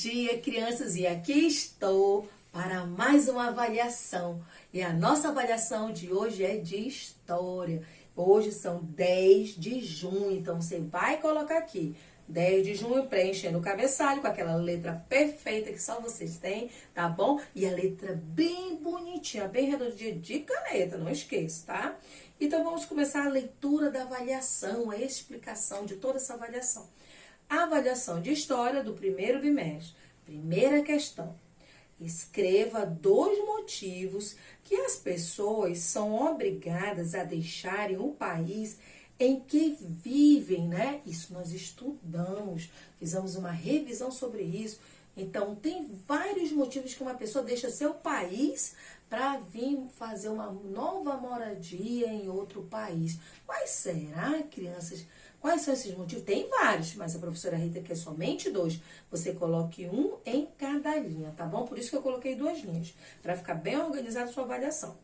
dia, crianças, e aqui estou para mais uma avaliação. E a nossa avaliação de hoje é de história. Hoje são 10 de junho, então você vai colocar aqui 10 de junho, preenchendo o cabeçalho com aquela letra perfeita que só vocês têm, tá bom? E a letra bem bonitinha, bem redondinha de caneta, não esqueça, tá? Então vamos começar a leitura da avaliação, a explicação de toda essa avaliação. A avaliação de história do primeiro bimestre. Primeira questão. Escreva 2 motivos que as pessoas são obrigadas a deixarem o país em que vivem, né? Isso nós estudamos, fizemos uma revisão sobre isso. Então, tem vários motivos que uma pessoa deixa seu país para vir fazer uma nova moradia em outro país. Quais será, crianças? Quais são esses motivos? Tem vários, mas a professora Rita quer somente 2. Você coloque um em cada linha, tá bom? Por isso que eu coloquei 2 linhas, para ficar bem organizada a sua avaliação.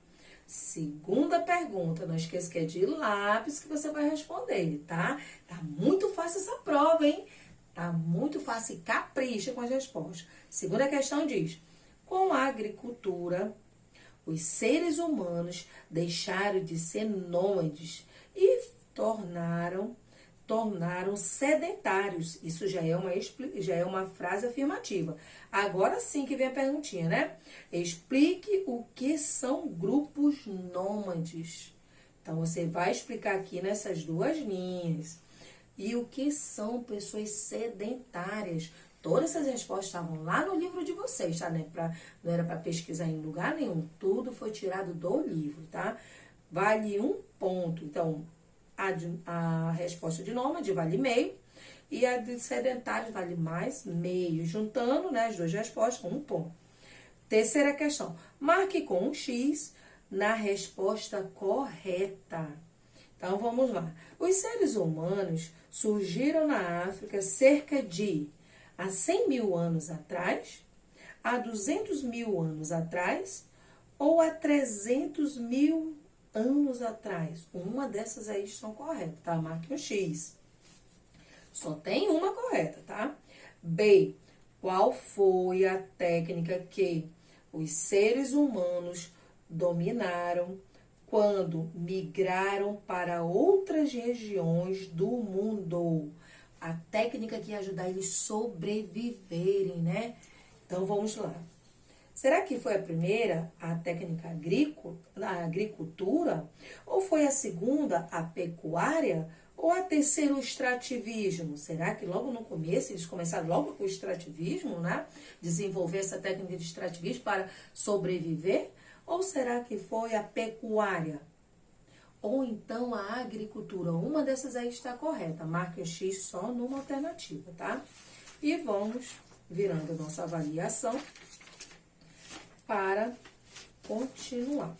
Segunda pergunta, não esqueça que é de lápis que você vai responder, tá? Tá muito fácil essa prova, hein? Tá muito fácil e capricha com as respostas. Segunda questão diz: com a agricultura, os seres humanos deixaram de ser nômades e tornaram sedentários. Isso já é uma frase afirmativa. Agora sim que vem a perguntinha, né? Explique o que são grupos nômades. Então, você vai explicar aqui nessas 2 linhas. E o que são pessoas sedentárias? Todas essas respostas estavam lá no livro de vocês, tá? Não era para pesquisar em lugar nenhum. Tudo foi tirado do livro, tá? Vale 1 ponto. Então, a resposta de nômade vale meio e a de sedentários vale mais meio. Juntando, né, as 2 respostas com 1 ponto. Terceira questão. Marque com um X na resposta correta. Então, vamos lá. Os seres humanos surgiram na África cerca de há 100 mil anos atrás, há 200 mil anos atrás ou há 300 mil anos atrás. Uma dessas aí estão corretas, tá? Marque um X. Só tem uma correta, tá? B. Qual foi a técnica que os seres humanos dominaram quando migraram para outras regiões do mundo? A técnica que ia ajudar eles sobreviverem, né? Então, vamos lá. Será que foi a primeira, a técnica a agricultura? Ou foi a segunda, a pecuária? Ou a terceira, o extrativismo? Será que logo no começo eles começaram logo com o extrativismo, né? Desenvolver essa técnica de extrativismo para sobreviver? Ou será que foi a pecuária? Ou então a agricultura? Uma dessas aí está correta. Marque o X só numa alternativa, tá? E vamos virando a nossa avaliação para continuar.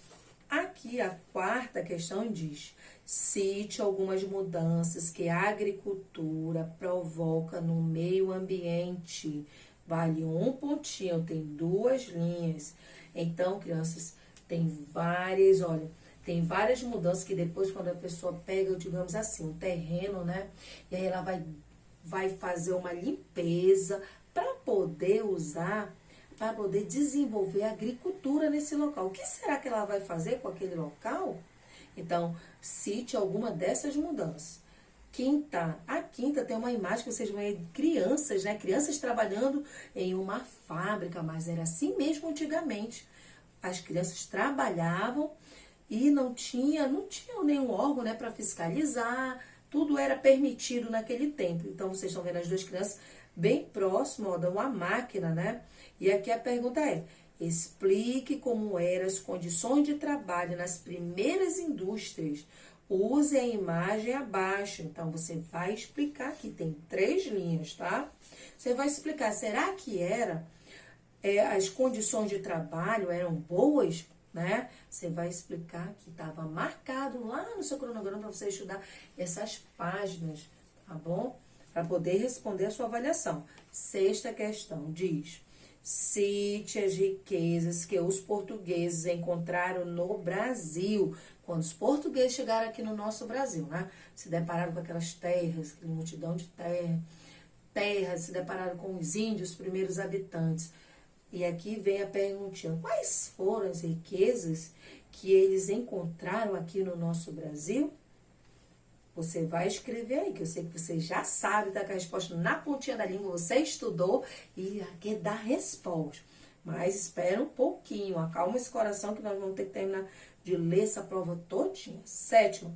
Aqui a 4ª questão diz: cite algumas mudanças que a agricultura provoca no meio ambiente. Vale 1 pontinho, tem 2 linhas. Então, crianças, tem várias mudanças que depois, quando a pessoa pega, digamos assim, um terreno, né? E aí ela vai fazer uma limpeza para poder usar, para poder desenvolver a agricultura nesse local. O que será que ela vai fazer com aquele local? Então, cite alguma dessas mudanças. A quinta tem uma imagem que vocês vão ver crianças, né? Crianças trabalhando em uma fábrica, mas era assim mesmo antigamente. As crianças trabalhavam e não tinham nenhum órgão, né, para fiscalizar. Tudo era permitido naquele tempo. Então, vocês estão vendo as 2 crianças bem próximas a uma máquina, né? E aqui a pergunta é: explique como eram as condições de trabalho nas primeiras indústrias. Use a imagem abaixo. Então, você vai explicar aqui. Tem 3 linhas, tá? Você vai explicar, será que as condições de trabalho eram boas, né? Você vai explicar que estava marcado lá no seu cronograma para você estudar essas páginas, tá bom? Para poder responder a sua avaliação. 6ª questão diz: cite as riquezas que os portugueses encontraram no Brasil. Quando os portugueses chegaram aqui no nosso Brasil, né? Se depararam com aquelas terras, aquela multidão de terra, terra, se depararam com os índios, os primeiros habitantes. E aqui vem a perguntinha: quais foram as riquezas que eles encontraram aqui no nosso Brasil? Você vai escrever aí, que eu sei que você já sabe, tá com a resposta na pontinha da língua, você estudou e quer dar resposta. Mas espera um pouquinho, acalma esse coração que nós vamos ter que terminar de ler essa prova todinha. 7º,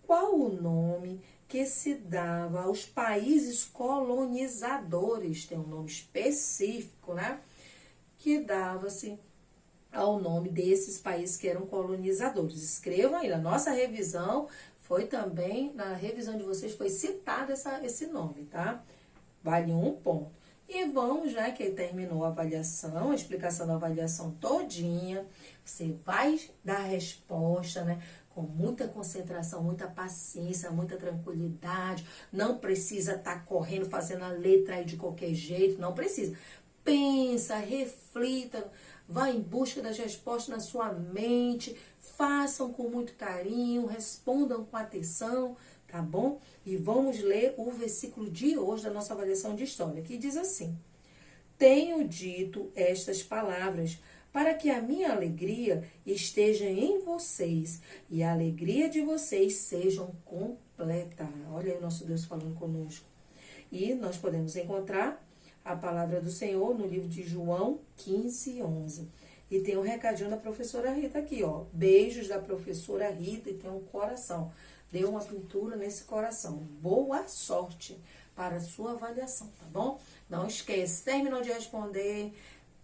qual o nome que se dava aos países colonizadores? Tem um nome específico, né? Que dava-se ao nome desses países que eram colonizadores. Escrevam aí, na nossa revisão, foi também, na revisão de vocês, foi citado esse nome, tá? Vale 1 ponto. E vamos, já que terminou a avaliação, a explicação da avaliação todinha, você vai dar a resposta, né? Com muita concentração, muita paciência, muita tranquilidade. Não precisa estar correndo, fazendo a letra aí de qualquer jeito, não precisa. Pensa, reflita, vá em busca das respostas na sua mente, façam com muito carinho, respondam com atenção, tá bom? E vamos ler o versículo de hoje da nossa avaliação de história, que diz assim: tenho dito estas palavras para que a minha alegria esteja em vocês e a alegria de vocês sejam completa. Olha aí o nosso Deus falando conosco. E nós podemos encontrar a palavra do Senhor no livro de João 15:11. E tem um recadinho da professora Rita aqui, ó. Beijos da professora Rita e tem um coração. Dê uma pintura nesse coração. Boa sorte para a sua avaliação, tá bom? Não esquece, terminou de responder,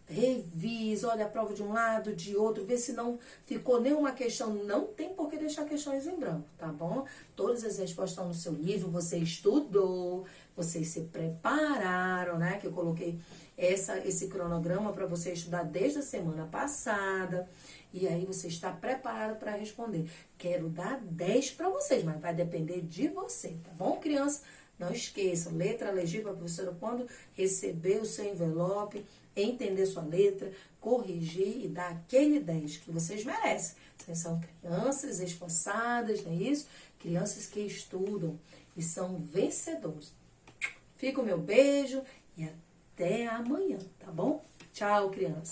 revisa, olha a prova de um lado, de outro, vê se não ficou nenhuma questão. Não tem por que deixar questões em branco, tá bom? Todas as respostas estão no seu livro, você estudou, vocês se prepararam, né? Que eu coloquei esse cronograma para você estudar desde a semana passada. E aí você está preparado para responder. Quero dar 10 para vocês, mas vai depender de você, tá bom, criança? Não esqueça, letra legível, a professora, quando receber o seu envelope, entender sua letra, corrigir e dar aquele 10 que vocês merecem. Vocês são crianças esforçadas, não é isso? Crianças que estudam e são vencedores. Fica o meu beijo e até amanhã, tá bom? Tchau, criança.